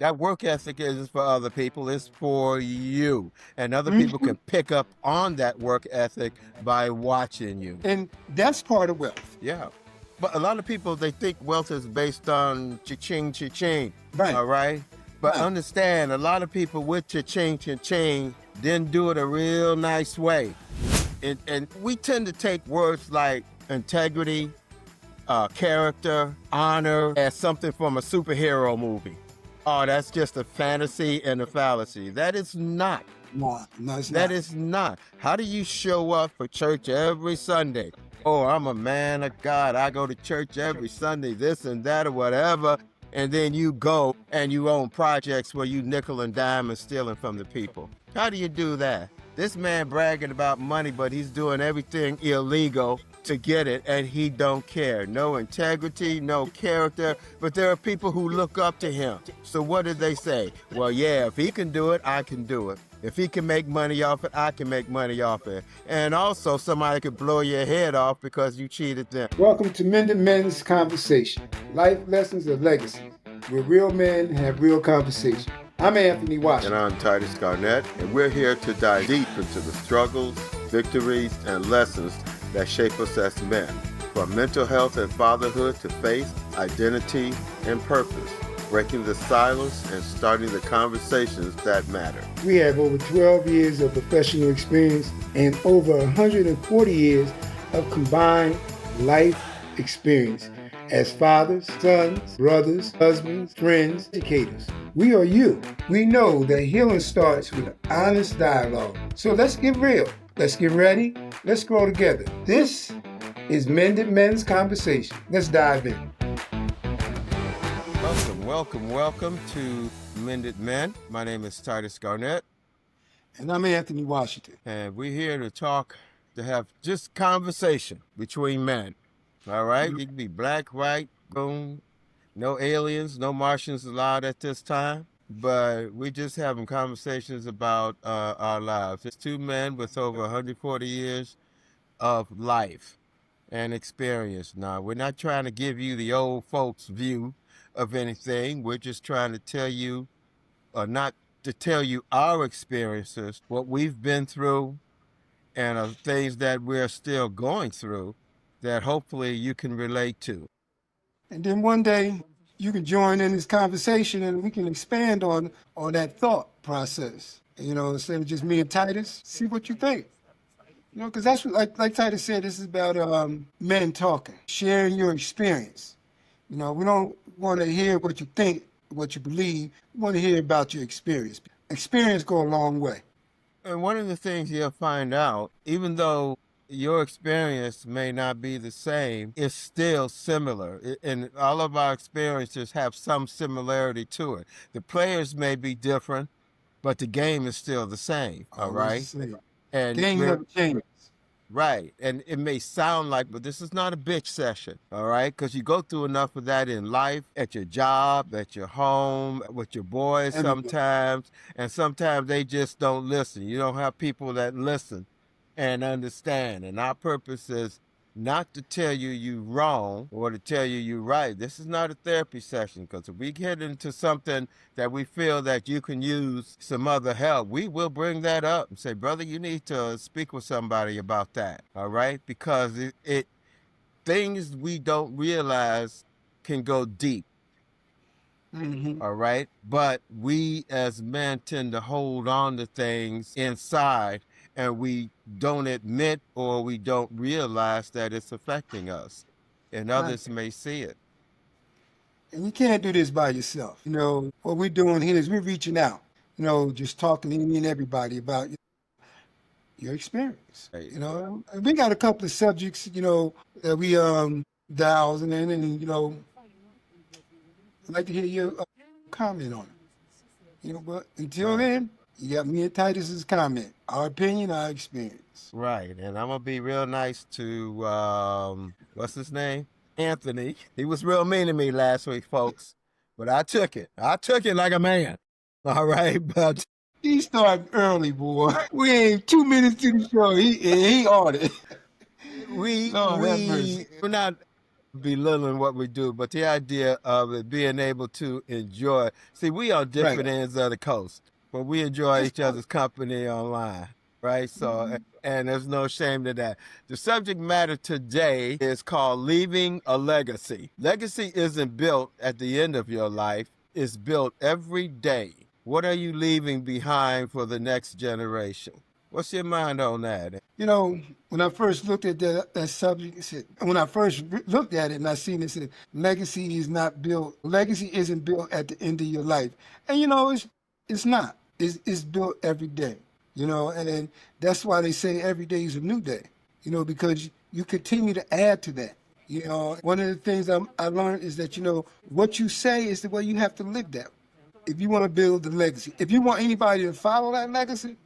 That work ethic isn't for other people, it's for you. And other people Mhm. can pick up on that work ethic by watching you. And that's part of wealth. Yeah. But a lot of people, they think wealth is based on cha-ching, cha-ching. Right. All right. But Right. understand, a lot of people with cha-ching, cha-ching didn't do it a real nice way. And we tend to take words like integrity, character, honor as something from a superhero movie. Oh, that's just a fantasy and a fallacy. That is not. No, no, it's That not. is not. How do you show up for church every Sunday? Oh, I'm a man of God. I go to church every Sunday, this and that or whatever. And then you go and you own projects where you nickel and dime and stealing from the people. How do you do that? This man bragging about money, but he's doing everything illegal to get it, and he don't care. No integrity, no character, but there are people who look up to him. So what did they say? Well, yeah, if he can do it, I can do it. If he can make money off it, I can make money off it. And also somebody could blow your head off because you cheated them. Welcome to Mended Men's Conversation, life lessons of legacies, where real men have real conversation. I'm Anthony And Washington. I'm Titus Garnett, and we're here to dive deep into the struggles, victories, and lessons that shape us as men, from mental health and fatherhood to faith, identity, and purpose, breaking the silence and starting the conversations that matter. We have over 12 years of professional experience and over 140 years of combined life experience as fathers, sons, brothers, husbands, friends, educators. We are you. We know that healing starts with honest dialogue. So let's get real. Let's get ready. Let's grow together. This is Mended Men's Conversation. Let's dive in. Welcome to Mended Men. My name is Titus Garnett, And I'm Anthony Washington. and we're here to talk, to have just conversation between men. All right? You can be black, white, boom. No aliens, no Martians allowed at this time. But we're just having conversations about our lives. It's two men with over 140 years of life and experience. Now, we're not trying to give you the old folks' view of anything. We're just trying to tell you, or not to tell you our experiences, what we've been through, and things that we're still going through that hopefully you can relate to. And then one day you can join in this conversation and we can expand on that thought process. You know, instead of just me and Titus, see what you think. You know, because that's what, like Titus said, this is about men talking, sharing your experience. You know, we don't want to hear what you think, what you believe. We want to hear about your experience. Experience go a long way. And one of the things you'll find out, even though your experience may not be the same, it's still similar. And all of our experiences have some similarity to it. The players may be different, but the game is still the same. All right. Always the same. And Game we're never changes. right. And it may sound like, but this is not a bitch session. All right. Because you go through enough of that in life, at your job, at your home, with your boys Everything. sometimes. And sometimes they just don't listen. You don't have people that listen and understand. And our purpose is not to tell you you wrong or to tell you you right. This is not a therapy session, because if we get into something that we feel that you can use some other help, we will bring that up and say, brother, you need to speak with somebody about that. All right? Because it things we don't realize can go deep. Hmm. All right. But we as men tend to hold on to things inside, and we don't admit or we don't realize that it's affecting us. And Right. others may see it. And you can't do this by yourself. You know, what we're doing here is we're reaching out, you know, just talking to any and everybody about your experience. Right. You know, and we got a couple of subjects, you know, that we dials in, and you know, I'd like to hear your comment on it. You know, but until Right. then, you got me and Titus's comment, our opinion, our experience. Right. And I'm going to be real nice to, what's his name? Anthony. He was real mean to me last week, folks. But I took it. I took it like a man. All right. But He started early, boy. We ain't 2 minutes to the show. He on it. we Lord have we mercy. we're not belittling what we do, but the idea of it being able to enjoy. See, we on Right. different ends of the coast, but we enjoy That's each cool. other's company online, right? So, and there's no shame to that. The subject matter today is called leaving a legacy. Legacy isn't built at the end of your life, it's built every day. What are you leaving behind for the next generation? What's your mind on that? You know, when I first looked at that subject, when I first looked at it and I seen it, said, legacy is not built, legacy isn't built at the end of your life. And, it's not. It's built every day, and that's why they say every day is a new day, because you continue to add to that. One of the things I learned is that, what you say is the way you have to live that. If you want to build the legacy, if you want anybody to follow that legacy,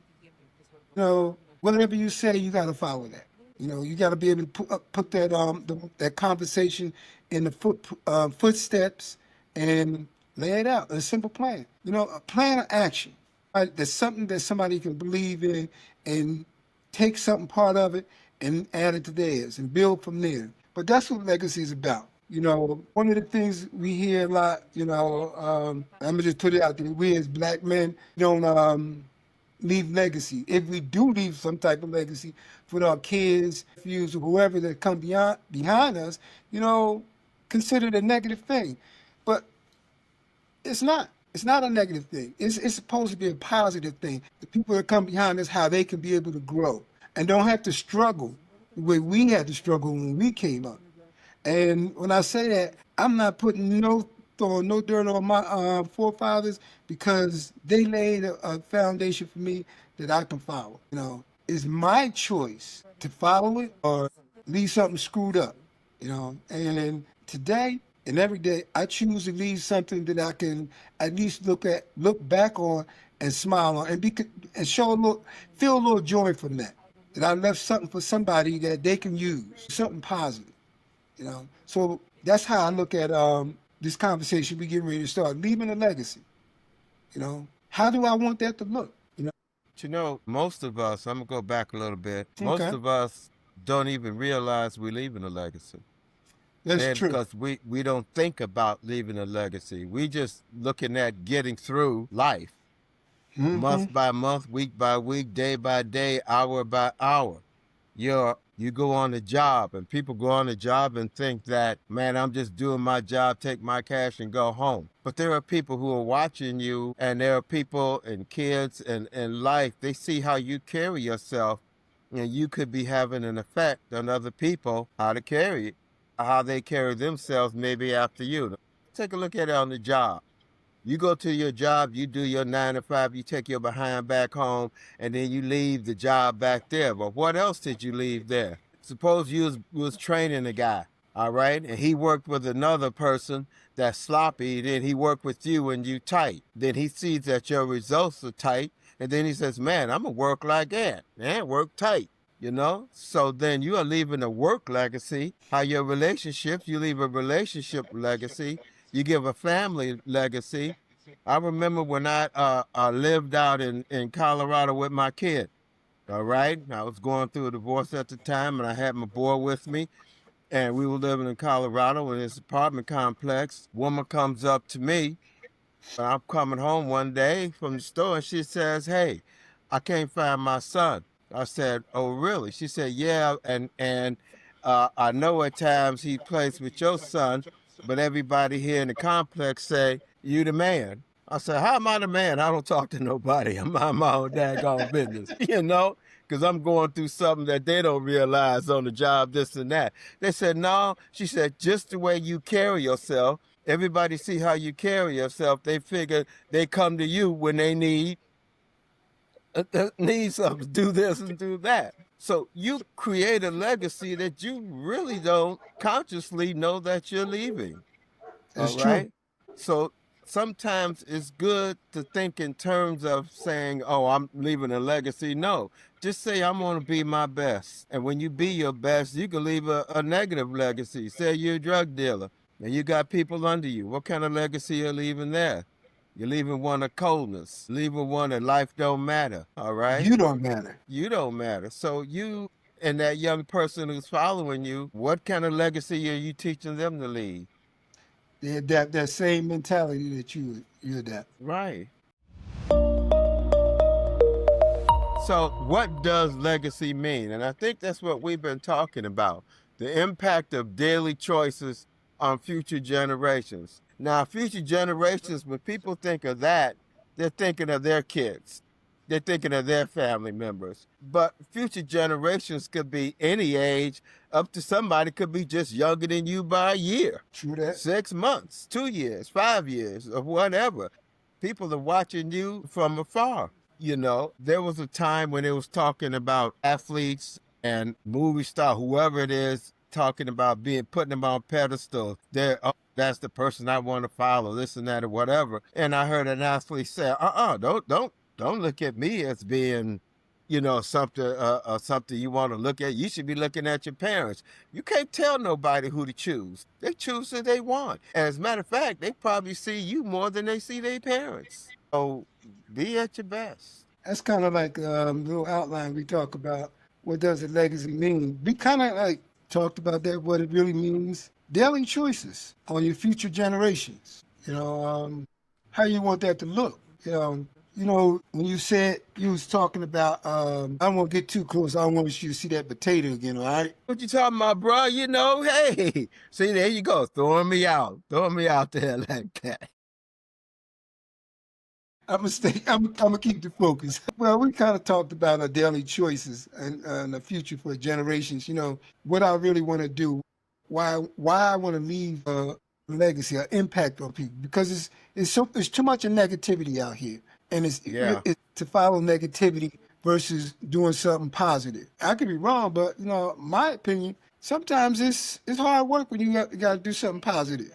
whatever you say, you got to follow that. You got to be able to put that that conversation in the footsteps and lay it out. A simple plan. A plan of action. Right? That's something that somebody can believe in and take something part of it and add it to theirs and build from there. But that's what legacy is about. One of the things we hear a lot, I'm gonna just put it out there. We as black men don't leave legacy. If we do leave some type of legacy for our kids, nephews, or whoever that come behind us, consider it a negative thing. But it's not. It's not a negative thing. It's supposed to be a positive thing. The people that come behind us, how they can be able to grow and don't have to struggle the way we had to struggle when we came up. And when I say that, I'm not throwing no dirt on my forefathers because they laid a foundation for me that I can follow. It's my choice to follow it or leave something screwed up. And today and every day, I choose to leave something that I can at least look back on, and smile on, and feel a little joy from that. That I left something for somebody that they can use, something positive. So that's how I look at this conversation we getting ready to start, leaving a legacy. How do I want that to look? Most of us, I'm gonna go back a little bit. Most Okay, of us don't even realize we're leaving a legacy. that's And true. because we don't think about leaving a legacy. We just looking at getting through life, Hmm. month by month, week by week, day by day, hour by hour. You go on the job, and people go on the job and think that, man, I'm just doing my job, take my cash and go home. But there are people who are watching you, and there are people and kids and life, they see how you carry yourself, and you could be having an effect on other people, how they carry themselves maybe after you. Take a look at it on the job. You go to your job, you do your 9 to 5, you take your behind back home, and then you leave the job back there. But what else did you leave there? Suppose you was training a guy, all right, and he worked with another person that's sloppy. Then he worked with you and you tight. Then he sees that your results are tight, and then he says, "Man, I'm gonna work like that. Man, work tight." So then you are leaving a work legacy. How your relationships, you leave a relationship legacy. You give a family legacy. I remember when I lived out in Colorado with my kid. All right. I was going through a divorce at the time, and I had my boy with me. And we were living in Colorado in this apartment complex. Woman comes up to me. I'm coming home one day from the store, and she says, "Hey, I can't find my son." I said, "Oh, really?" She said, "Yeah, and I know at times he plays with your son, but everybody here in the complex say you the man." I said, "How am I the man? I don't talk to nobody. I'm mind my own daggone business, because I'm going through something that they don't realize on the job, this and that." They said, "No." She said, "Just the way you carry yourself. Everybody see how you carry yourself. They figure they come to you when they need something, do this and do that." So you create a legacy that you really don't consciously know that you're leaving. All That's true. right. So sometimes it's good to think in terms of saying, "Oh, I'm leaving a legacy." No, just say, "I'm going to be my best." And when you be your best, you can leave a negative legacy. Say you're a drug dealer and you got people under you. What kind of legacy you're leaving there? You're leaving one of coldness, leaving one that life don't matter. All right. You don't matter. You don't matter. So And that young person who's following you, what kind of legacy are you teaching them to leave? They adapt that same mentality that you adapt. Right. So, what does legacy mean? And I think that's what we've been talking about, the impact of daily choices on future generations. Now, future generations, when people think of that, they're thinking of their kids, they're thinking of their family members. But future generations could be any age, up to somebody could be just younger than you by a year. True that. 6 months, 2 years, 5 years, or whatever. People are watching you from afar. There was a time when it was talking about athletes and movie star, whoever it is, talking about putting them on pedestal. Oh, that's the person I want to follow, this and that or whatever. And I heard an athlete say, don't look at me as being, something you want to look at. You should be looking at your parents. You can't tell nobody who to choose. They choose who they want. And as a matter of fact, they probably see you more than they see their parents. So be at your best. That's kind of like a little outline we talk about. What does a legacy mean? We kind of like talked about that, what it really means. Daily choices on your future generations. How you want that to look. When you said you was talking about, I don't want to get too close. I don't want you to see that potato again, all right? What you talking about, bro? Hey, see, there you go, throwing me out there like that. I'm gonna keep the focus. Well, we kind of talked about our daily choices and the future for generations. What I really want to do, why I want to leave a legacy, an impact on people, because it's too much of negativity out here, and it's to follow negativity versus doing something positive. I could be wrong, but my opinion, sometimes it's hard work when you got to do something positive.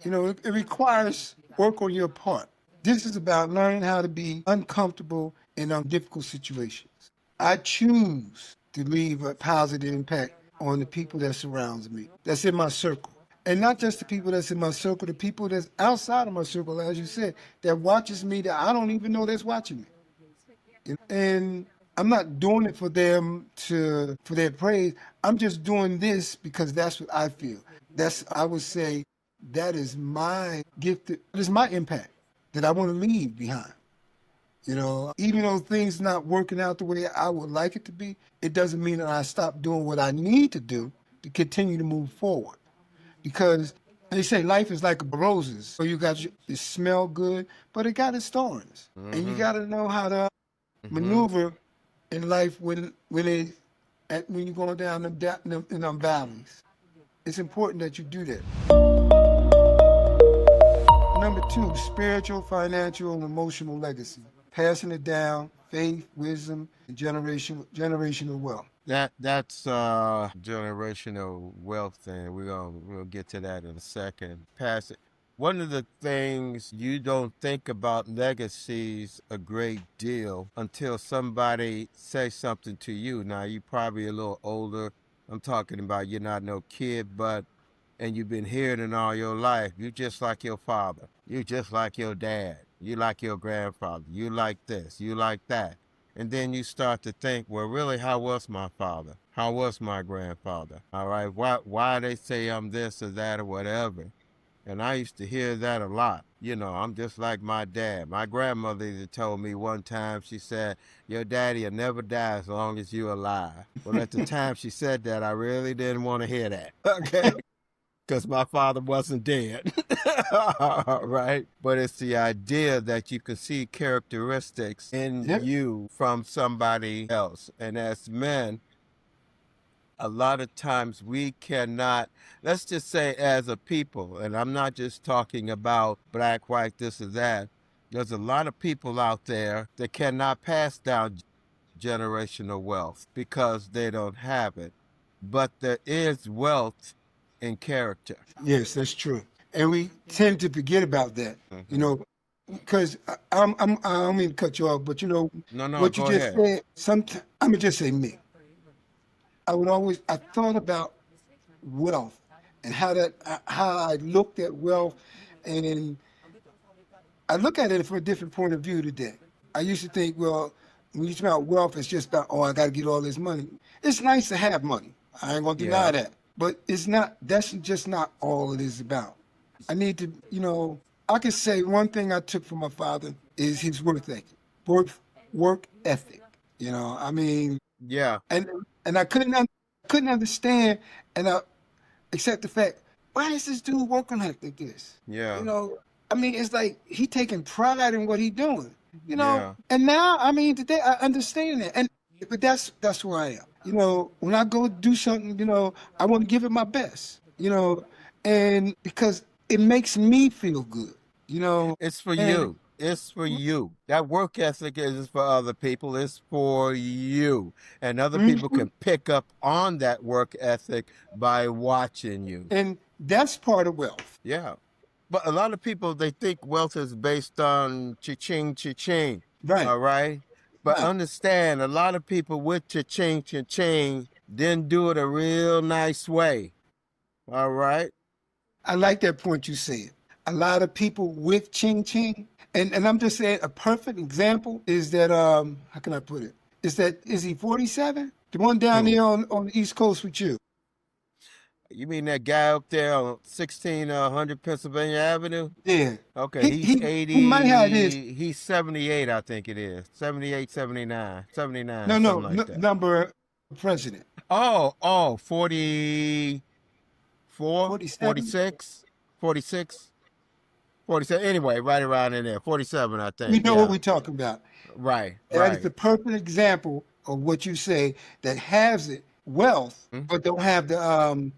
It requires work on your part. This is about learning how to be uncomfortable in difficult situations. I choose to leave a positive impact on the people that surrounds me, that's in my circle. And not just the people that's in my circle, the people that's outside of my circle, as you said, that watches me that I don't even know that's watching me. And I'm not doing it for them for their praise. I'm just doing this because that's what I feel. I would say, that is my gift. That is my impact that I want to leave behind. Even though things not working out the way I would like it to be, it doesn't mean that I stop doing what I need to do to continue to move forward. Because they say life is like roses. So it smell good, but it got its thorns. Mm-hmm. And you got to know how to maneuver in life when you're going down them valleys. It's important that you do that. Number 2, spiritual, financial, and emotional legacy. Passing it down, faith, wisdom, and generational wealth. That's generational wealth, and we'll get to that in a second. Pass it. One of the things you don't think about legacies a great deal until somebody says something to you. Now, you're probably a little older. I'm talking about you're not no kid, and you've been hearing it all your life. You just like your father. You just like your dad. You like your grandfather. You like this. You like that. And then you start to think, well, really, how was my father? How was my grandfather? All right, why they say I'm this or that or whatever? And I used to hear that a lot. I'm just like my dad. My grandmother told me one time, she said, your daddy will never die as long as you're alive. Well, at the time she said that, I really didn't want to hear that. Okay. Because my father wasn't dead. Right? But it's the idea that you can see characteristics in you from somebody else. And as men, a lot of times we cannot, let's just say as a people, and I'm not just talking about black, white, this or that. There's a lot of people out there that cannot pass down generational wealth because they don't have it. But there is wealth in character. Yes, that's true. And we tend to forget about that, because I don't mean to cut you off, but no, what you just ahead. said, I'm going to just say me. I thought about wealth and how I looked at wealth, and I look at it from a different point of view today. I used to think, well, when you talk about wealth, it's just about, oh, I got to get all this money. It's nice to have money. I ain't gonna deny Yeah. that, but it's not. That's just not all it is about. I need to, I can say one thing I took from my father is his work ethic, work work ethic. I mean, Yeah. and I couldn't understand, and I accept the fact, why is this dude working like this? You Yeah. know, I mean, it's like he taking pride in what he doing. Yeah. And now, I mean, today I understand that, and but that's where I am. When I go do something, I want to give it my best. And because it makes me feel good. It's for And you. It's for you. That work ethic is for other people. It's for you. And other people mhm, can pick up on that work ethic by watching you. and that's part of wealth, Yeah. But a lot of people, they think wealth is based on cha-ching, cha-ching. right? All right. But Right. understand, a lot of people with cha-ching, cha-ching didn't do it a real nice way. All right. I like that point you said. A lot of people with ching ching, and I'm just saying a perfect example is that how can I put it? Is he 47? The one down Who? there on the East Coast with you. You mean that guy up there on 1600 Pennsylvania Avenue? Yeah. Okay, He he's he he might have this. 80, he's 78, I think it is. 78, 79, 79, No, something no, like that. number president. Oh, 44, 47? 46, 46, 47. Anyway, right around in there. 47, I We think. know what Yeah. we're talking about. Right, That is right, the perfect example of what you say that has it wealth, mm, but don't have the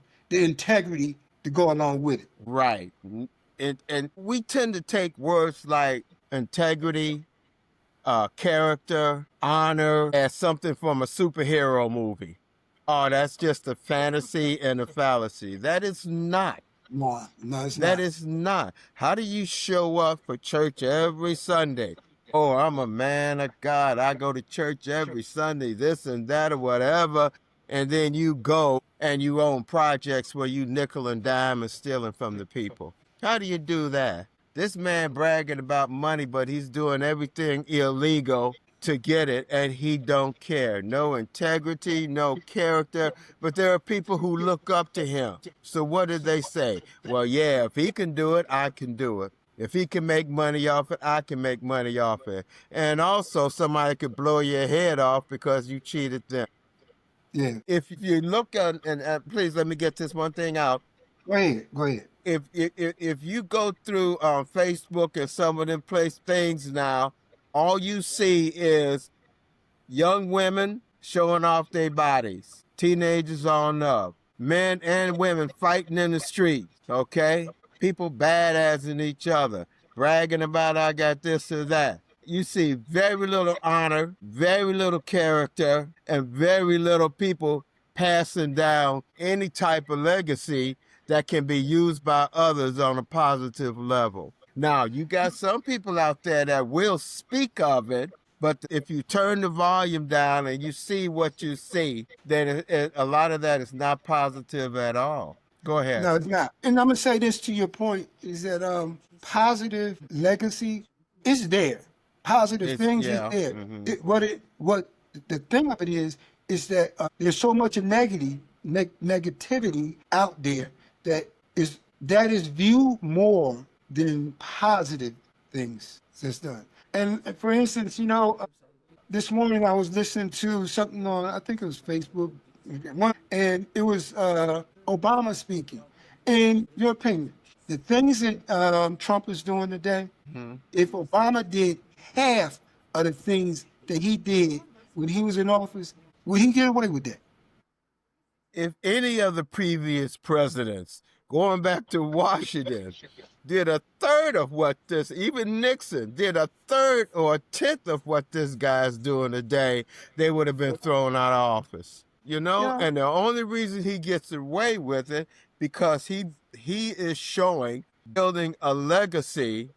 integrity to go along with it. right. And we tend to take words like integrity, character, honor as something from a superhero movie. Oh, that's just a fantasy and a fallacy. That is not. No, no, it's That not. is not. How do you show up for church every Sunday? Oh, I'm a man of God. I go to church every Sunday, this and that or whatever. And then you go and you own projects where you nickel and dime and stealing from the people. How do you do that? This man bragging about money, but he's doing everything illegal to get it and he don't care. No integrity, no character, but there are people who look up to him. So what did they say? Well, yeah, if he can do it, I can do it. If he can make money off it, I can make money off it. And also somebody could blow your head off because you cheated them. Yeah. If you look at, and please let me get this one thing out. Go ahead. Go ahead. If you go through Facebook and some of them place things now, all you see is young women showing off their bodies, teenagers on up, men and women fighting in the streets, okay? People badassing each other, bragging about I got this or that. You see very little honor, very little character, and very little people passing down any type of legacy that can be used by others on a positive level. Now, you got some people out there that will speak of it, but if you turn the volume down and you see what you see, then a lot of that is not positive at all. Go ahead. No, it's not. And I'm gonna say this to your point is that positive legacy is there. Positive It's, things is yeah. there. Hmm. What the thing of it is that there's so much negativity out there that is viewed more than positive things that's done. And for instance, this morning I was listening to something on, I think it was Facebook, and it was Obama speaking. In your opinion, the things that Trump is doing today, if Obama did half of the things that he did when he was in office, would he get away with that? If any of the previous presidents, going back to Washington, did a third of what this, even Nixon did a third or a tenth of what this guy's doing today, they would have been thrown out of office. Yeah. And the only reason he gets away with it because he is showing building a legacy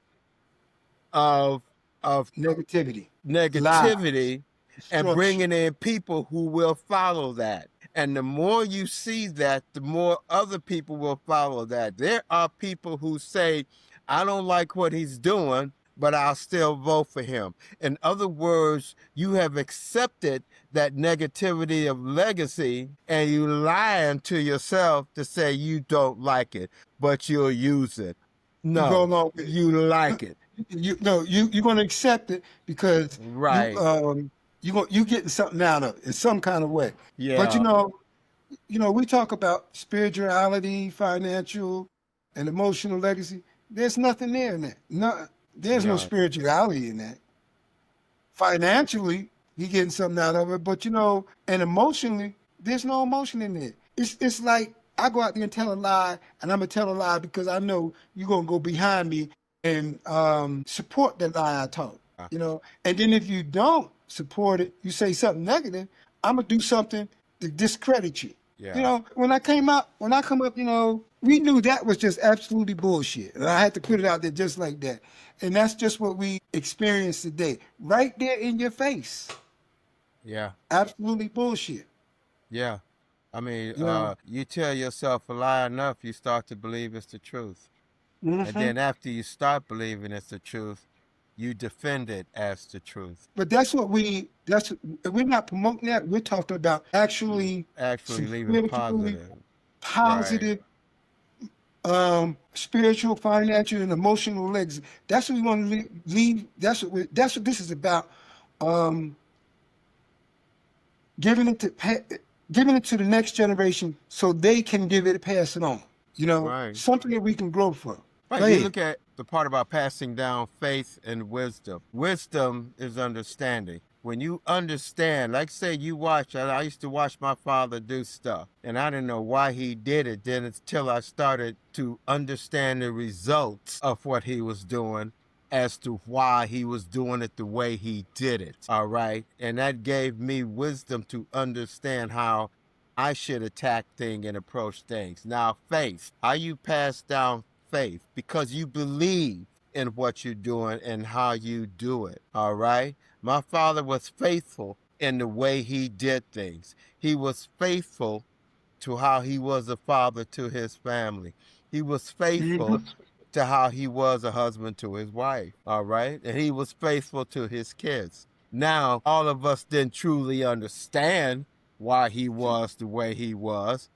of of Negativity, lies, negativity and destruction. bringing in people who will follow that. And the more you see that, the more other people will follow that. There are people who say, I don't like what he's doing, but I'll still vote for him. In other words, you have accepted that negativity of legacy and you lying to yourself to say you don't like it, but you'll use it. You go No, along with it. you like it. You're gonna accept it because Right. you getting something out of it in some kind of way. But Yeah. we talk about spirituality, financial, and emotional legacy. There's nothing there in that. There's no No. spirituality in that. Financially, he getting something out of it, but and emotionally, there's no emotion in there. It's like I go out there and tell a lie, and I'm gonna tell a lie because I know you're gonna go behind me and support the lie I told. And then if you don't support it, you say something negative, I'm gonna do something to discredit you. Yeah. When I come up, we knew that was just absolutely bullshit. And I had to put it out there just like that. And that's just what we experienced today, right there in your face. Yeah. Absolutely bullshit. Yeah. I mean, You know? you tell yourself a lie enough, you start to believe it's the truth. And Mm-hmm. then after you start believing it's the truth, you defend it as the truth. But we're not promoting that. We're talking about actually Actually some leaving spiritually positive. Right. positive, spiritual, financial, and emotional legacy. That's what we want to leave. That's what this is about. Um, giving it to the next generation so they can pass it on. Right. Something that we can grow from. Right. Go You ahead. look at the part about passing down faith and wisdom. Wisdom is understanding. When you understand, like say you watch, I used to watch my father do stuff, and I didn't know why he did it. Then until I started to understand the results of what he was doing as to why he was doing it the way he did it. All right. And that gave me wisdom to understand how I should attack things and approach things. Now, faith, how you pass down faith because you believe in what you're doing and how you do it. All right. My father was faithful in the way he did things. He was faithful to how he was a father to his family. He was faithful to how he was a husband to his wife. All right. And he was faithful to his kids. Now, all of us didn't truly understand why he was the way he was.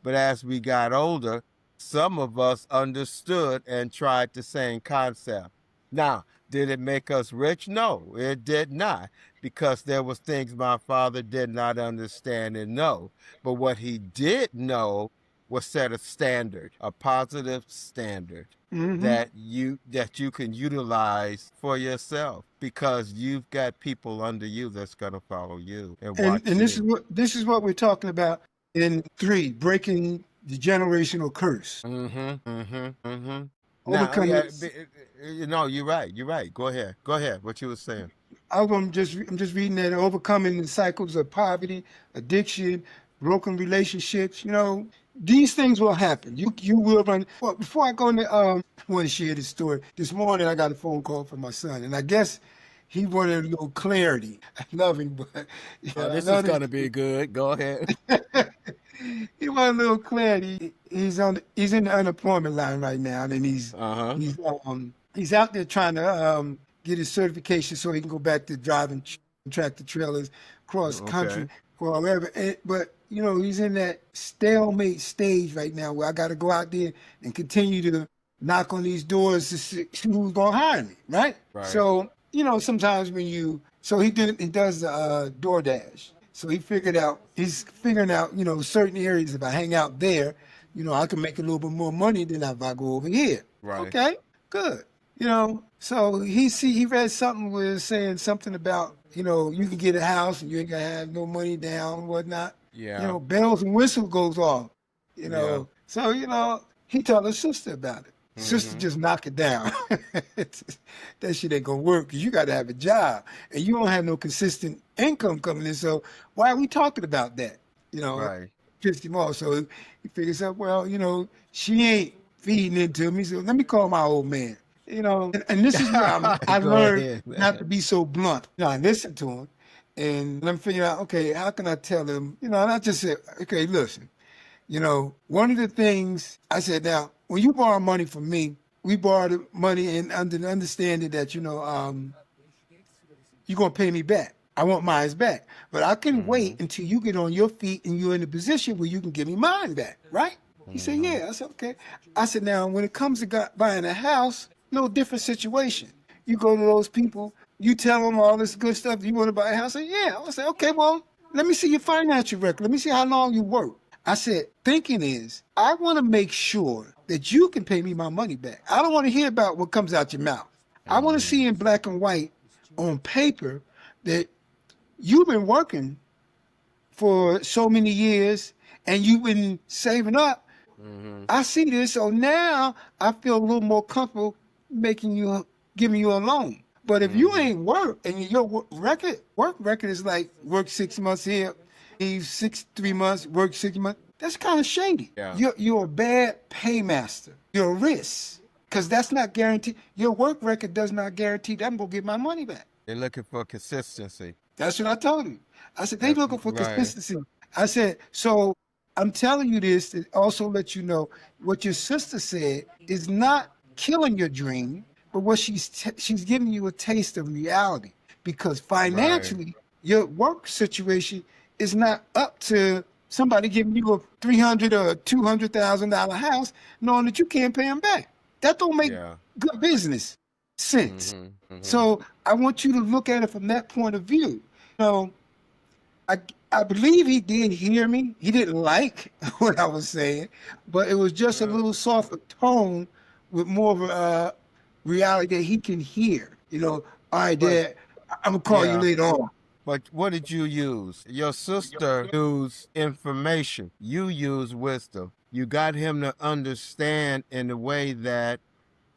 But as we got older, some of us understood and tried the same concept. Now, did it make us rich? No, it did not, because there was things my father did not understand and know. But what he did know was set a standard, a positive standard Mm-hmm. that you can utilize for yourself because you've got people under you that's going to follow you and watch And you. this is what we're talking about in 3, breaking the generational curse. Now, Overcoming yeah, this. you're right. You're right. Go ahead. Go ahead. What you were saying. I'm just reading that overcoming the cycles of poverty, addiction, broken relationships. These things will happen. You will run. Well, before I go into I want to share this story. This morning I got a phone call from my son, and I guess he wanted a little clarity. I love him, but Oh, I this know is going to be good. Go ahead. he wanted a little clarity. He's in the unemployment line right now, and Uh-huh. he's out there trying to get his certification so he can go back to driving tractor trailers across Okay. country for wherever. But he's in that stalemate stage right now where I got to go out there and continue to knock on these doors to see who's gonna hire me, right? Right. So sometimes he does DoorDash. So he's figuring out certain areas. If I hang out there, I can make a little bit more money than if I go over here. Right. Okay, good. So he read something where it's saying something about you can get a house and you ain't gonna have no money down and whatnot. Yeah. Bells and whistles goes off. Yeah. So he told his sister about it. Sister Mm-hmm. just knock it down. That shit ain't gonna work because you got to have a job and you don't have no consistent income coming in. So why are we talking about that? Right. Pissed him off. So he figures out, well, she ain't feeding into me. So let me call my old man. And this is where I Go learned ahead, not to man. be so blunt. I listened to him and I'm figuring out, okay, how can I tell him? And I just said, okay, listen, one of the things I said, now, when you borrow money from me, we borrowed the money and under the understanding that, you're going to pay me back. I want mine back. But I can Mm-hmm. wait until you get on your feet and you're in a position where you can give me mine back, right? He said, Mm-hmm. yeah. I said, okay. I said, now, when it comes to buying a house, no different situation. You go to those people, you tell them all this good stuff. You want to buy a house? I said, yeah. I said, okay, well, let me see your financial record. Let me see how long you work. I said, thinking is, I want to make sure that you can pay me my money back. I don't want to hear about what comes out your mouth. I want to Mm-hmm. see in black and white on paper that you've been working for so many years and you've been saving up. Mm-hmm. I see this, so now I feel a little more comfortable giving you a loan. But if you Mm-hmm. ain't work and your work record is like work 6 months here, leave 3 months, work 6 months, that's kind of shady. Yeah. You're a bad paymaster. You're a risk because that's not guaranteed. Your work record does not guarantee that I'm gonna get my money back. They're looking for consistency. That's what I told him. I said, they looking for Right. consistency. I said, so I'm telling you this to also let you know what your sister said is not killing your dream, but what she's giving you a taste of reality because Right. financially, your work situation is not up to somebody giving you a $300 or $200,000 house, knowing that you can't pay them back. That don't make Yeah. good business sense. Mm-hmm. Mm-hmm. So I want you to look at it from that point of view. So I I believe he did hear me. He didn't like what I was saying, but it was just a little softer tone with more of a reality that he can hear. All right, But Dad, I'm gonna call you yeah. later on. But what did you use? Your sister used information. You used wisdom. You got him to understand in the way that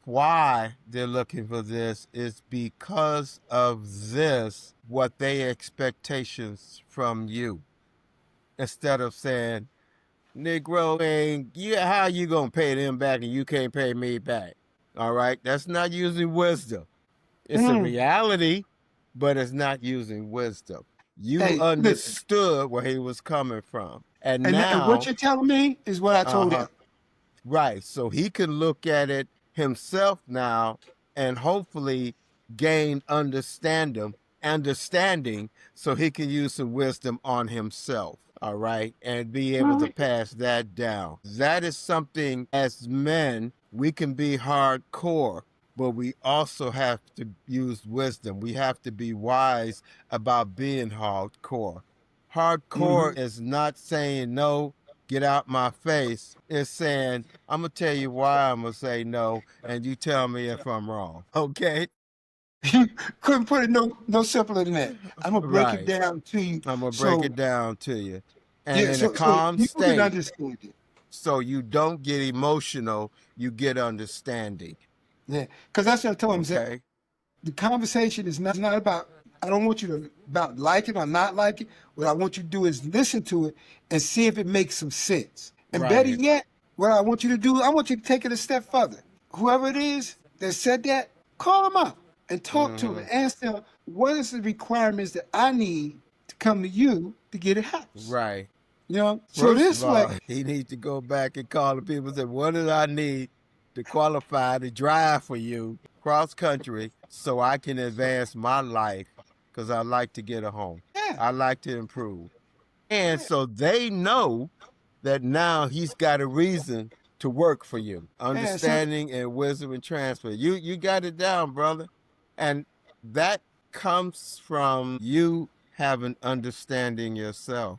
why they're looking for this is because of this, what they expectations from you. Instead of saying, Negro ain't how you gonna pay them back and you can't pay me back. All right? That's not using wisdom. It's a Mm. reality, but it's not using wisdom. You Hey, listen, understood where he was coming from. And and what now, you're telling me is what I told uh-huh. him. Right. So he can look at it himself now and hopefully gain understanding so he can use some wisdom on himself. All right. And be able to Mhm. pass that down. That is something as men, we can be hardcore, but we also have to use wisdom. We have to be wise about being hardcore. Hardcore Mhm. is not saying no, get out my face. It's saying, I'm going to tell you why I'm going to say no, and you tell me if I'm wrong. Okay? You couldn't put it no simpler than that. I'm gonna break it Right. down to you. I'm going to break So it down to you. And yeah, in a so calm you can state, understand it. so you don't get emotional, you get understanding. Yeah, because that's what I told him. Said, Okay? the conversation is not about. I don't want you to about like it or not like it. What I want you to do is listen to it and see if it makes some sense. And better Right. yet, what I want you to do, I want you to take it a step further. Whoever it is that said that, call them up and talk to them Mm-hmm. and ask them what is the requirements that I need to come to you to get a house. Right. So First of this way, all, he needs to go back and call the people and say, what did I need to qualify to drive for you cross country so I can advance my life? Because I like to get a home. yeah, I like to improve. And yeah, so they know that now he's got a reason to work for you. yeah. So Understanding and wisdom and transfer. You got it down, brother. And that comes from you having understanding yourself.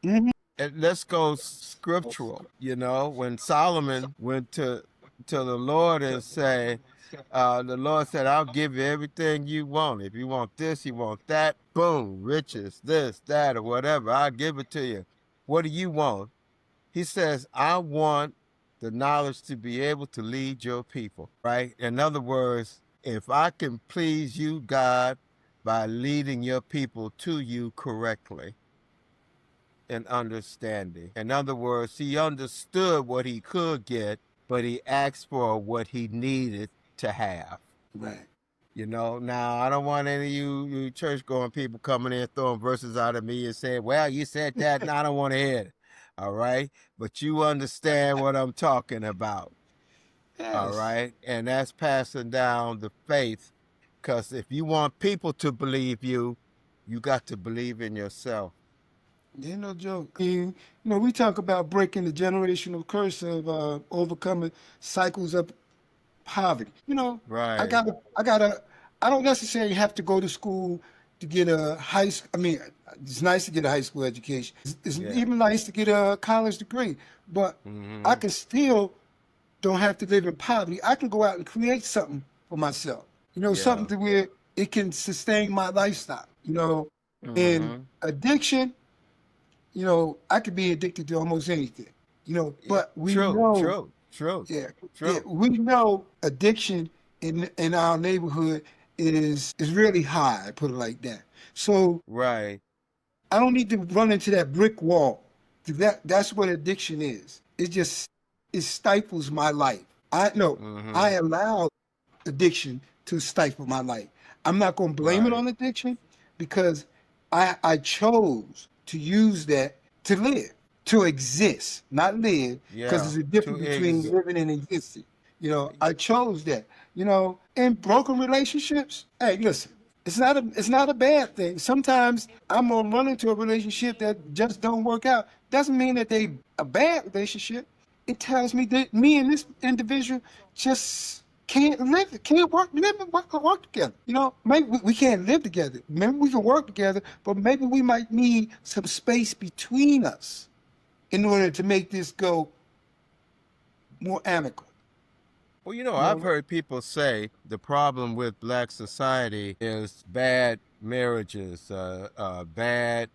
mhm. And let's go scriptural. When Solomon went to the Lord and say, the Lord said, I'll give you everything you want. If you want this, you want that, boom, riches, this, that, or whatever, I'll give it to you. What do you want? He says, I want the knowledge to be able to lead your people, right? In other words, if I can please you, God, by leading your people to you correctly and understanding. In other words, he understood what he could get, but he asked for what he needed to have. Right. Now I don't want any of you church going people coming in throwing verses out of me and saying, well, you said that, and I don't want to hear it. All right. But you understand what I'm talking about. All Yes. right. And that's passing down the faith. Because if you want people to believe you, you got to believe in yourself. Yeah, no joke. We talk about breaking the generational curse of overcoming cycles of poverty. I Right. gotta, I gotta, I don't necessarily have to go to school to get a high school. I mean, it's nice to get a high school education. It's Yeah. even nice to get a college degree, but I Hmm. can still don't have to live in poverty. I can go out and create something for myself. Something Yeah. to where it can sustain my lifestyle. And Hmm. addiction, I could be addicted to almost anything. Yeah. But we True. know, True. True. yeah, yeah, True. we know addiction in our neighborhood is really high. Put it like that. So Right. I don't need to run into that brick wall. That's what addiction is. It stifles my life. I no, I Hmm. allow addiction to stifle my life. I'm not going to blame it Right. on addiction because I chose to use that to live, to exist, not live, because Yeah. there's a To difference between ex. living and existing. I chose that. In broken relationships, hey, listen, it's not a bad thing. Sometimes I'm gonna run into a relationship that just don't work out. Doesn't mean that they a bad relationship. It tells me that me and this individual just can't work together. Maybe we can't live together. Maybe we can work together, but maybe we might need some space between us in order to make this go more amicable. Well, You I've know, heard people say the problem with black society is bad marriages, bad,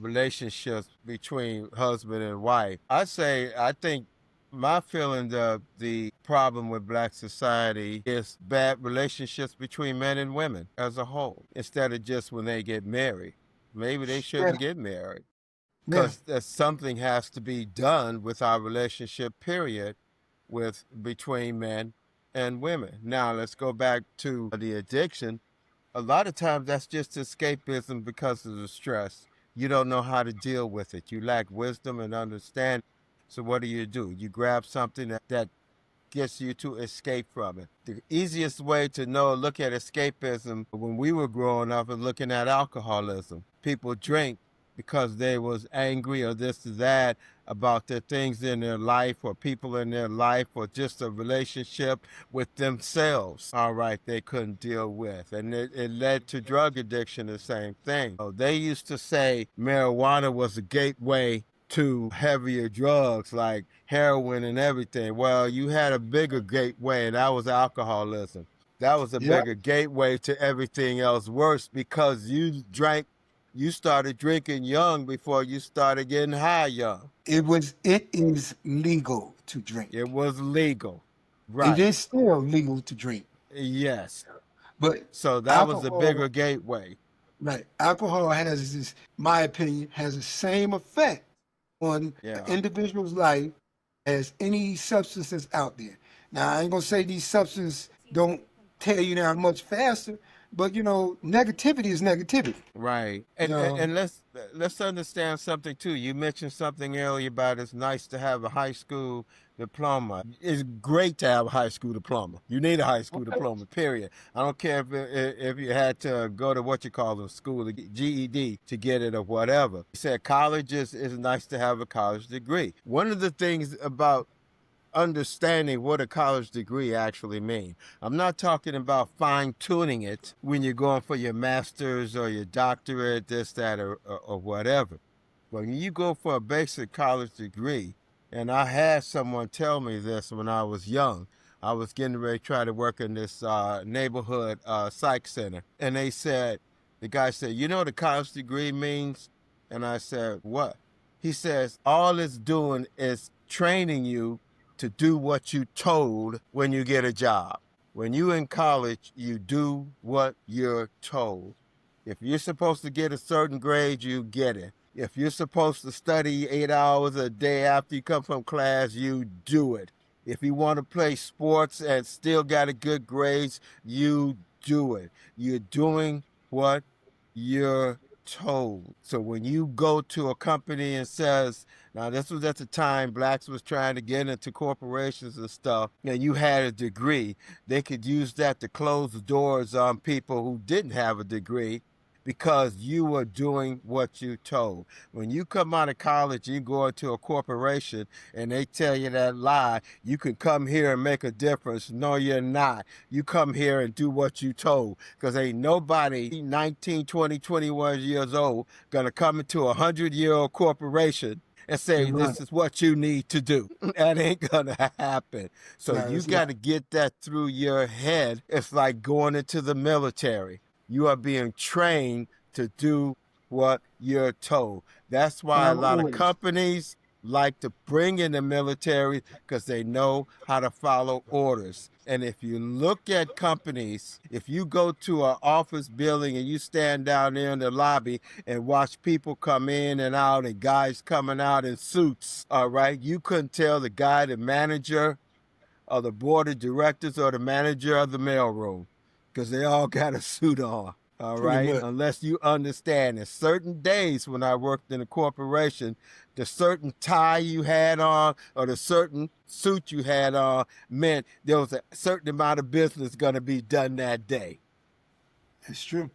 relationships between husband and wife. I think my feeling the problem with black society is bad relationships between men and women as a whole, instead of just when they get married. Maybe they yeah, shouldn't get married yeah, because something has to be done with our relationship period with between men and women. Now let's go back to the addiction. A lot of times that's just escapism because of the stress. You don't know how to deal with it. You lack wisdom and understanding. So what do? You grab something that gets you to escape from it. The easiest way to look at escapism when we were growing up and looking at alcoholism. People drink because they was angry or this or that about the things in their life or people in their life or just a relationship with themselves. All right, they couldn't deal with. And it led to drug addiction, the same thing. So they used to say marijuana was a gateway to heavier drugs like heroin and everything. Well, you had a bigger gateway, and that was alcoholism. That was a yeah. bigger gateway to everything else worse because you started drinking young before you started getting high young. It is legal to It drink. was legal. It Right. is still legal to drink, Yes. but So that was the bigger alcohol, gateway. right? Alcohol my opinion, has the same effect on an Yeah. individual's life as any substance that's out there. Now, I ain't gonna say these substances don't tear you down much faster, but negativity is negativity. Right. You know, And let's understand something too. You mentioned something earlier about it's nice to have a high school diploma. It's great to have a high school diploma. You need a high school diploma, period. I don't care if you had to go to what you call the school, the GED to get it or whatever. You said college is nice to have a college degree. One of the things about understanding what a college degree actually means. I'm not talking about fine tuning it when you're going for your master's or your doctorate, this, that, or whatever. But when you go for a basic college degree, and I had someone tell me this when I was young. I was getting ready to try to work in this neighborhood psych center. And the guy said, you know what a college degree means? And I said, what? He says, all it's doing is training you to do what you told when you get a job. When you in college, you do what you're told. If you're supposed to get a certain grade, you get it. If you're supposed to study 8 hours a day after you come from class, you do it. If you want to play sports and still got a good grades, you do it. You're doing what you're told. So when you go to a company and says, now this was at the time blacks was trying to get into corporations and stuff, and you had a degree, they could use that to close the doors on people who didn't have a degree because you were doing what you told. When you come out of college, you go into a corporation and they tell you that lie, you can come here and make a difference. No, you're not. You come here and do what you told, because ain't nobody 19, 20, 21 years old gonna come into a 100-year-old corporation and say, this is what you need to do. That ain't gonna happen. So you got to get that through your head. It's like going into the military. You are being trained to do what you're told. That's why a lot of companies like to bring in the military, because they know how to follow orders. And if you look at companies, if you go to an office building and you stand down there in the lobby and watch people come in and out and guys coming out in suits, all right, you couldn't tell the guy, the manager or the board of directors or the manager of the mailroom, because they all got a suit on, all right? Unless you understand, in certain days when I worked in a corporation, the certain tie you had on or the certain suit you had on meant there was a certain amount of business going to be done that day. That's true.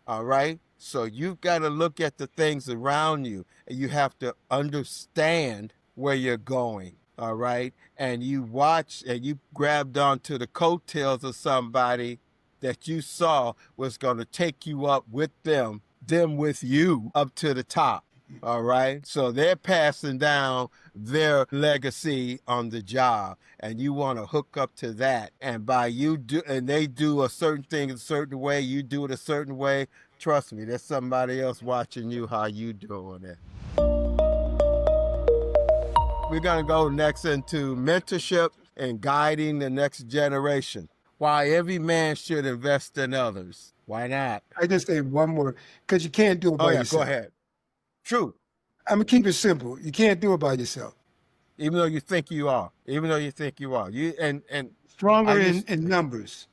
All right? So you've got to look at the things around you, and you have to understand where you're going. All right? And you watch and you grabbed onto the coattails of somebody that you saw was going to take you up with them with you up to the top. All right. So they're passing down their legacy on the job, and you want to hook up to that. And by you do, and they do a certain thing a certain way, you do it a certain way. Trust me, there's somebody else watching you how you doing it. We're going to go next into mentorship and guiding the next generation. Why every man should invest in others. Why not? I just say one more, because you can't do it by yourself. Go ahead. True. I'm going to keep it simple. You can't do it by yourself. Even though you think you are. Even though you think you are. You and stronger in numbers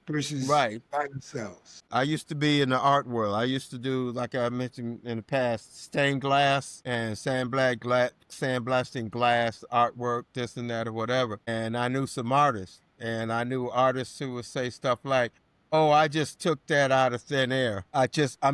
versus right by themselves. I used to be in the art world. I used to do, like I mentioned in the past, stained glass and sandblasting glass artwork, this and that or whatever. And I knew some artists. And I knew artists who would say stuff like, oh, I just took that out of thin air. I'm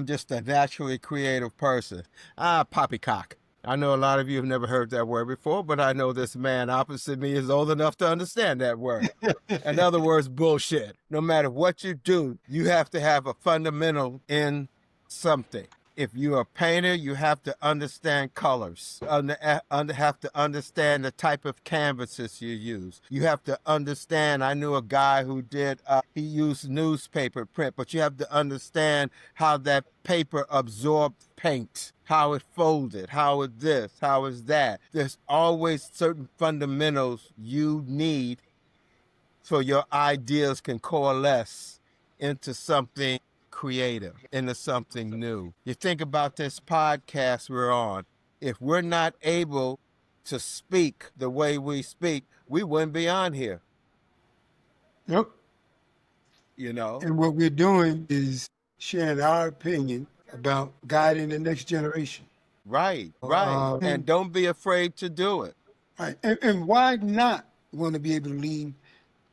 just a naturally creative person. Poppycock. I know a lot of you have never heard that word before, but I know this man opposite me is old enough to understand that word. In other words, bullshit. No matter what you do, you have to have a fundamental in something. If you're a painter, you have to understand colors. Have to understand the type of canvases you use. You have to understand, I knew a guy who he used newspaper print, but you have to understand how that paper absorbed paint, how it folded, how it this, how is that. There's always certain fundamentals you need so your ideas can coalesce into something creative, into something new. You think about this podcast we're on. If we're not able to speak the way we speak, we wouldn't be on here. Yep. You know? And what we're doing is sharing our opinion about guiding the next generation. Right. And don't be afraid to do it. Right. And why not want to be able to lead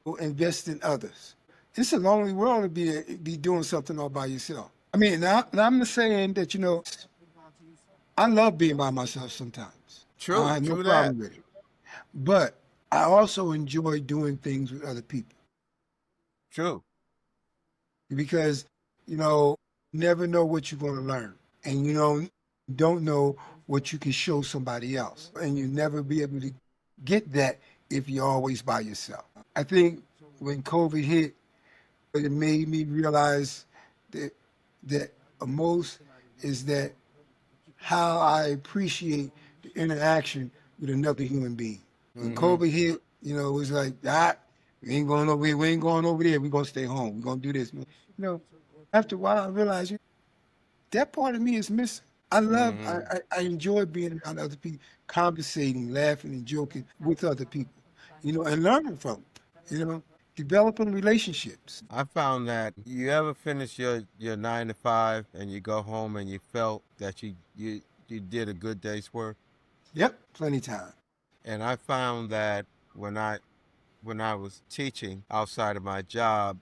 or invest in others? It's a lonely world to be doing something all by yourself. I mean, I'm not saying that, I love being by myself sometimes. True. I have no problem with it. But I also enjoy doing things with other people. True. Because, you never know what you're going to learn. And you don't know what you can show somebody else. And you never be able to get that if you're always by yourself. I think when COVID hit, it made me realize that most is that how I appreciate the interaction with another human being. When COVID hit, it was like, we ain't going over here, we ain't going over there, we're going to stay home, we're going to do this. After a while, I realized that part of me is missing. I love, I enjoy being around other people, conversating, laughing, and joking with other people, and learning from them, developing relationships. I found that you ever finish your 9 to 5 and you go home and you felt that you did a good day's work. Yep, plenty time. And I found that when I was teaching outside of my job,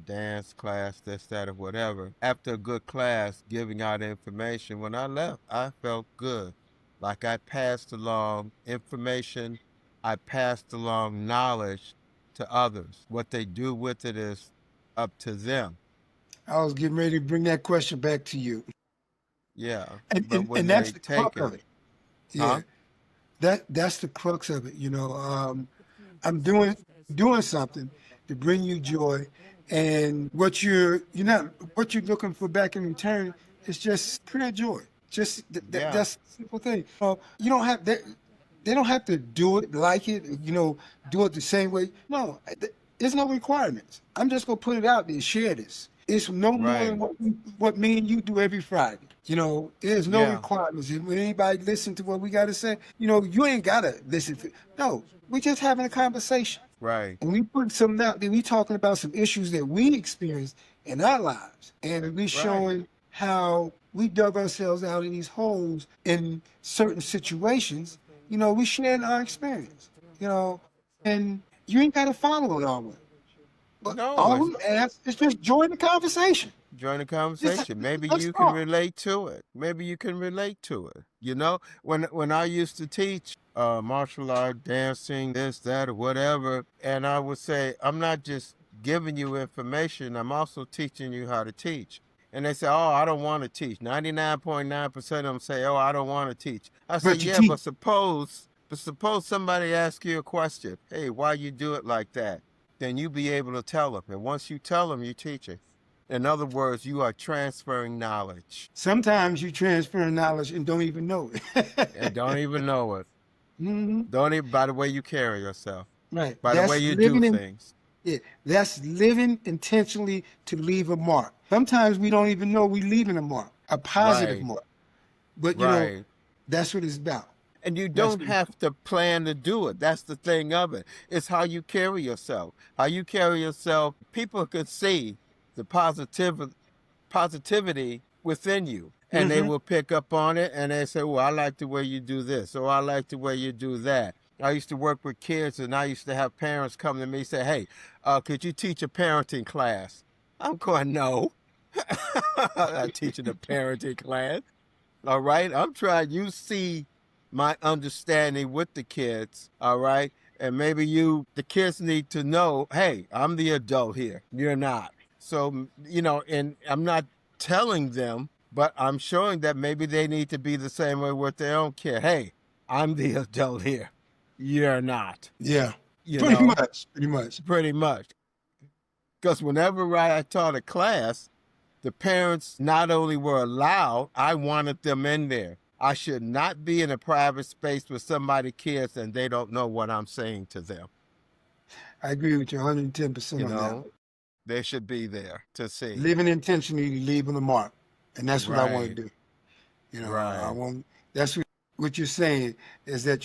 dance class, this, that, or whatever, after a good class, giving out information, when I left, I felt good. Like I passed along information, I passed along knowledge to others. What they do with it is up to them. I was getting ready to bring that question back to you. Yeah. And But and, when and that's they the take crux it, of it. huh? Yeah. That's the crux of it. I'm doing something to bring you joy, and you're not what you're looking for back in return is just pure joy. Just Yeah. that's the simple thing. You don't have that. They don't have to do it like it. Do it the same way. No, there's no requirements. I'm just gonna put it out there. Share this. It's no more than Right. what me and you do every Friday. There's no Yeah. requirements. And when anybody listen to what we got to say, you ain't got to listen. No, we just having a conversation. Right. And we put something out there. We talking about some issues that we experienced in our lives. And we Right. showing how we dug ourselves out in these holes in certain situations. We sharing our experience. And you ain't got to follow it all the way. But No, all it's we ask is just join the conversation. join the Just conversation. Maybe let's you can talk. relate to it. Maybe you can relate to it. When I used to teach martial art, dancing, this, that, or whatever, and I would say, I'm not just giving you information, I'm also teaching you how to teach. And they say, oh, I don't want to teach. 99.9% of them say, oh, I don't want to teach. I say, But you yeah, teach. but suppose somebody asks you a question. Hey, why you do it like that? Then you be able to tell them. And once you tell them, you teach it. In other words, you are transferring knowledge Sometimes you transfer knowledge and don't even know and it. don't even know it. Hmm. Don't even by the way you carry yourself, Right. by the way you do things. Yeah, that's living intentionally to leave a mark. Sometimes we don't even know we're leaving a mark, a positive Right, mark. But right. that's what it's about. And you That's don't what have to plan to do it. That's the thing of it. It's how you carry yourself. How you carry yourself, people can see the positivity within you. And they hmm will pick up on it and they say, well, I like the way you do this, or I like the way you do that. I used to work with kids and I used to have parents come to me and say, hey, could you teach a parenting class? I'm going, no. I'm not teaching a parenting class. All right. I'm trying, you see my understanding with the kids. All right. And maybe the kids need to know, hey, I'm the adult here. You're not. So, and I'm not telling them, but I'm showing that maybe they need to be the same way with their own kid. Hey, I'm the adult here. You're not, Yeah, you pretty know, much, pretty much. pretty much. Because whenever I taught a class, the parents not only were allowed, I wanted them in there. I should not be in a private space with somebody kids and they don't know what I'm saying to them. I agree with you 110% You on that know, one. they should be there to see. Living intentionally, leaving a mark, and that's what I want Right, to do. I right. want. That's what you're saying is that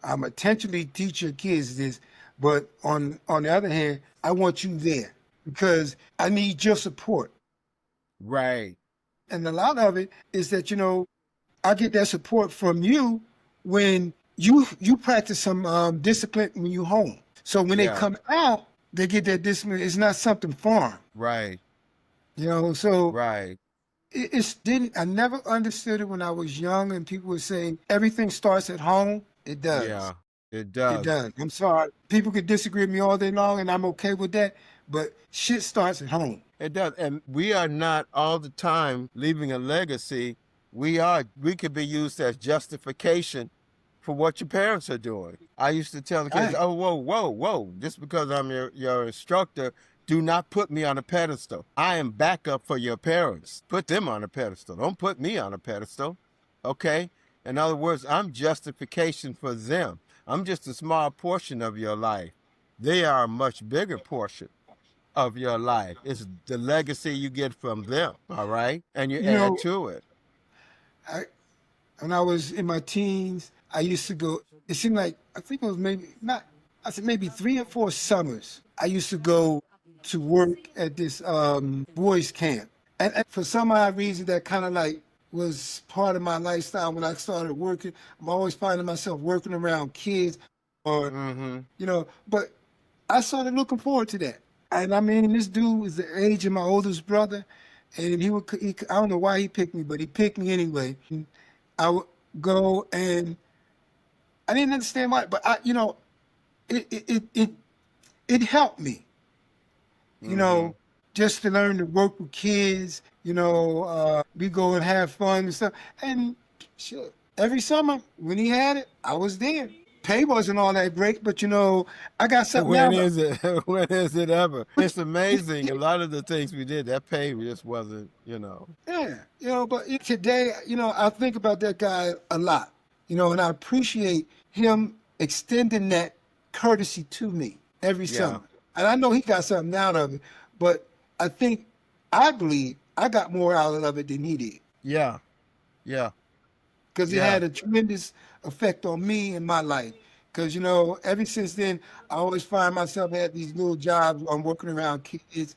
I'm intentionally teach your kids this, but on the other hand, I want you there because I need your support. Right. And a lot of it is that I get that support from you when you practice some discipline when you home. So when they Yeah. come out, they get that discipline. It's not something foreign. Right. So Right. it's didn't. I never understood it when I was young, and people would say everything starts at home. It does. Yeah. It It does. does. I'm sorry. People could disagree with me all day long, and I'm okay with that. But shit starts at home. It does. And we are not all the time leaving a legacy. We could be used as justification for what your parents are doing. I used to tell the All kids, right. oh, whoa, whoa, whoa. Just because I'm your instructor, do not put me on a pedestal. I am backup for your parents. Put them on a pedestal. Don't put me on a pedestal. Okay? In other words, I'm justification for them. I'm just a small portion of your life. They are a much bigger portion of your life. It's the legacy you get from them, all right? And you You add know, to it. I when I was in my teens, I used to go. It seemed like I think it was maybe not. I said maybe 3 or 4 summers. I used to go to work at this boys camp. And for some odd reason, that kind of like was part of my lifestyle when I started working. I'm always finding myself working around kids or, Mm-hmm. but I started looking forward to that. And I mean, this dude was the age of my oldest brother. And I don't know why he picked me, but he picked me anyway. And I would go and I didn't understand why, but it helped me, you Mm-hmm. know, just to learn to work with kids, we go and have fun and stuff. And shit, every summer when he had it, I was there. Pay wasn't all that great, but I got something When now. But is it? When is it ever? It's amazing. A lot of the things we did, that pay just wasn't. yeah, but today, I think about that guy a lot, and I appreciate him extending that courtesy to me every Yeah. summer. And I know he got something out of it, but I believe I got more out of it than he did Yeah. Yeah. because it Yeah. had a tremendous effect on me and my life. Because, ever since then, I always find myself at these little jobs. I'm working around kids,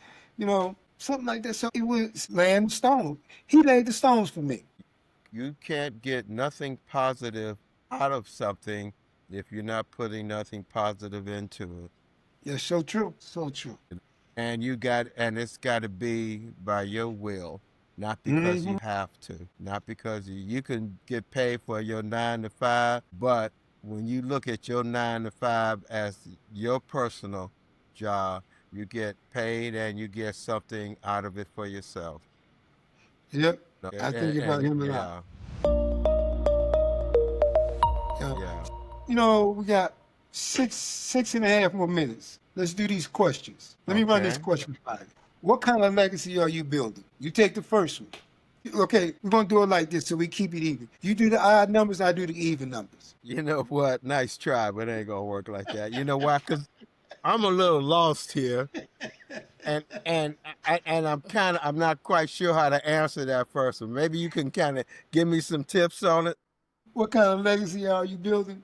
something like that. So it was laying the stone. He laid the stones for me. You can't get nothing positive out of something if you're not putting nothing positive into it. Yeah, so true. So true. And it's got to be by your will, not because you have to, not because you can get paid for your 9 to 5, but when you look at your 9 to 5 as your personal job, you get paid and you get something out of it for yourself. Yep. I think about And him a lot. yeah, You know, yeah, we got six and a half more minutes. Let's do these questions. Let me run this okay. question by you. What kind of legacy are you building? You take the first one. Okay, we're gonna do it like this so we keep it even. You do the odd numbers, I do the even numbers. You know what? Nice try, but it ain't gonna work like that. You know why? Because I'm a little lost here. And I'm not quite sure how to answer that first one. Maybe you can kind of give me some tips on it. What kind of legacy are you building?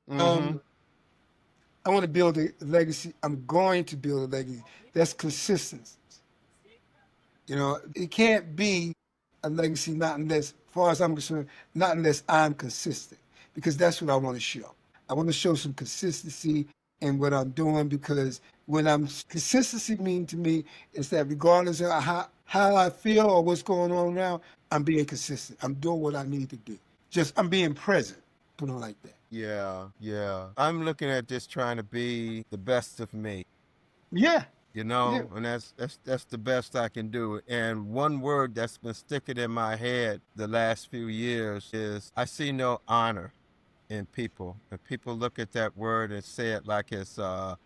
Mm-hmm. Um, I want to build a legacy. I'm going to build a legacy that's consistent. It can't be a legacy not unless, as far as I'm concerned, not unless I'm consistent, because that's what I want to show. I want to show some consistency in what I'm doing because when I'm consistency mean to me is that regardless of how I feel or what's going on now, I'm being consistent. I'm doing what I need to do. Just I'm being present. Put it like that. Yeah, yeah. I'm looking at just trying to be the best of me, Yeah, yeah. and that's the best I can do. And one word that's been sticking in my head the last few years is I see no honor in people. And people look at that word and say it like it's a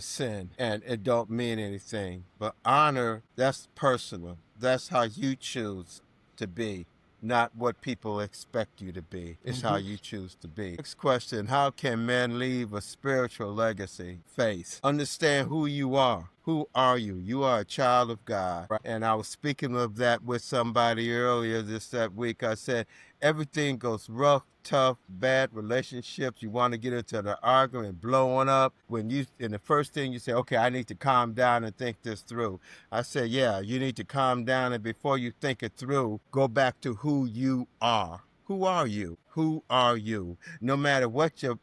sin and it don't mean anything. But honor, that's personal. That's how you choose to be, not what people expect you to be. It's how Hmm. you choose to be. Next question: how can men leave a spiritual legacy? Faith. Understand who you are. Who are you? You are a child of God. Right? And I was speaking of that with somebody earlier that week. I said, everything goes rough, tough, bad relationships. You want to get into the argument, blowing up. And the first thing you say, okay, I need to calm down and think this through. I said, yeah, you need to calm down. And before you think it through, go back to who you are. Who are you? Who are you? No matter what your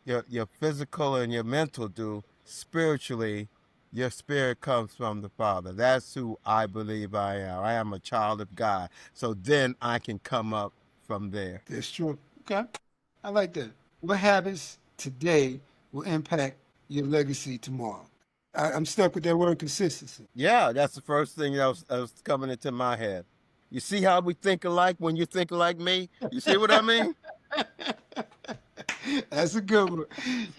physical and your mental do, spiritually, your spirit comes from the Father. That's who I believe I am. I am a child of God. So then I can come up from there. That's true. Okay. I like that. What habits today will impact your legacy tomorrow? I'm stuck with that word consistency. Yeah, that's the first thing that was coming into my head. You see how we think alike when you think like me? You see what I mean? That's a good one.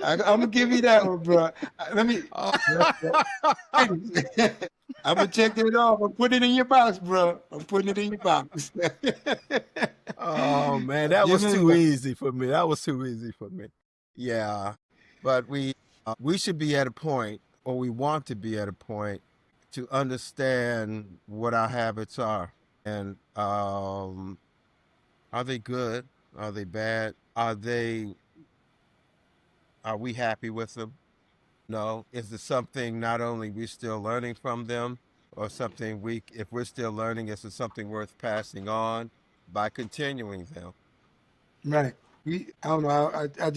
I'm gonna give you that one, bro. Let me. Oh, I'm gonna check that off. I'm putting it in your box, bro. I'm putting it in your box. oh man, I'm that was giving it too up. easy for me. That was too easy for me. Yeah, but we should be at a point, or we want to be at a point, to understand what our habits are, and are they good? Are they bad? Are we happy with them? No, is it something not only we're still learning from them, or something if we're still learning, is it something worth passing on by continuing them? Right. I don't know. I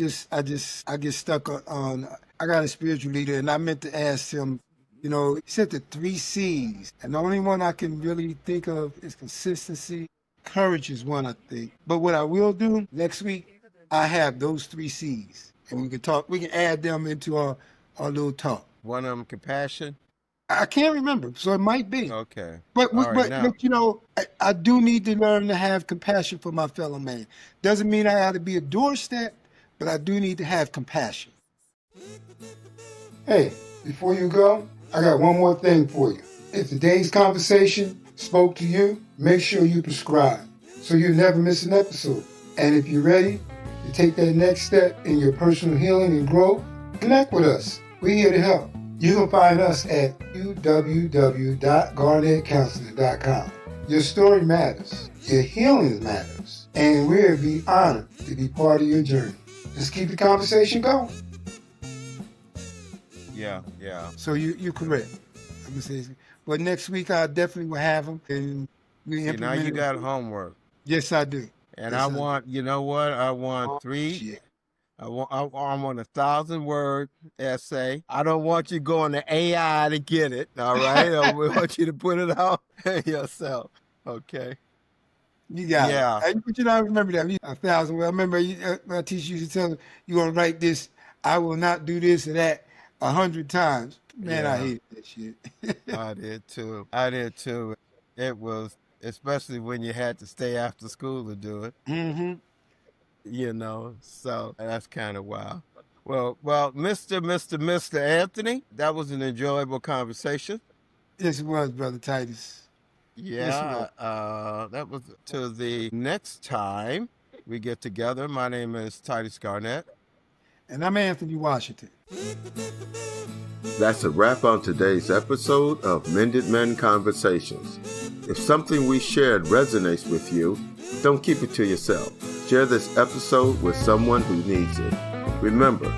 get stuck on. I got a spiritual leader, and I meant to ask him. He said the three C's, and the only one I can really think of is consistency. Courage is one, I think. But what I will do next week, I have those three C's, and we can talk. We can add them into our little talk. One of them, compassion. I can't remember, so it might be. Okay. But All right. Now, I do need to learn to have compassion for my fellow man. Doesn't mean I have to be a doorstep, but I do need to have compassion. Hey, before you go, I got one more thing for you. If today's conversation spoke to you, make sure you subscribe so you never miss an episode. And if you're ready to take that next step in your personal healing and growth, connect with us. We're here to help. You can find us at www.garnettcounseling.com. Your story matters. Your healing matters. And we'll be honored to be part of your journey. Let's keep the conversation going. yeah. So you're correct. I'm gonna say, but next week I definitely will have them, and we See, now implement you it. got homework. Yes, I do. And Yes, I I do. want, you know what? I want Oh, three. shit. I want 1,000-word essay. I don't want you going to AI to get it. All right. I want you to put it out yourself. Okay. You got Yeah. it. But I remember that 1,000. Well, I remember my teacher used to tell me, "You're gonna write this. I will not do this or that 100 times." Man, I Yeah. hate that shit. I did too. It was, especially when you had to stay after school to do it. Mm-hmm. So that's kind of wild. Well, Mr. Anthony, that was an enjoyable conversation. Yes, it was, Brother Titus. Yes, it Yeah, was. that was to the next time we get together. My name is Titus Garnett. And I'm Anthony Washington. That's a wrap on today's episode of Mended Men Conversations. If something we shared resonates with you, don't keep it to yourself. Share this episode with someone who needs it. Remember,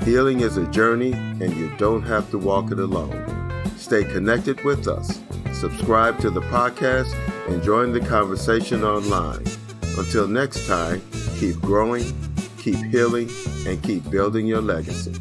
healing is a journey and you don't have to walk it alone. Stay connected with us. Subscribe to the podcast and join the conversation online. Until next time, keep growing, keep healing, and keep building your legacy.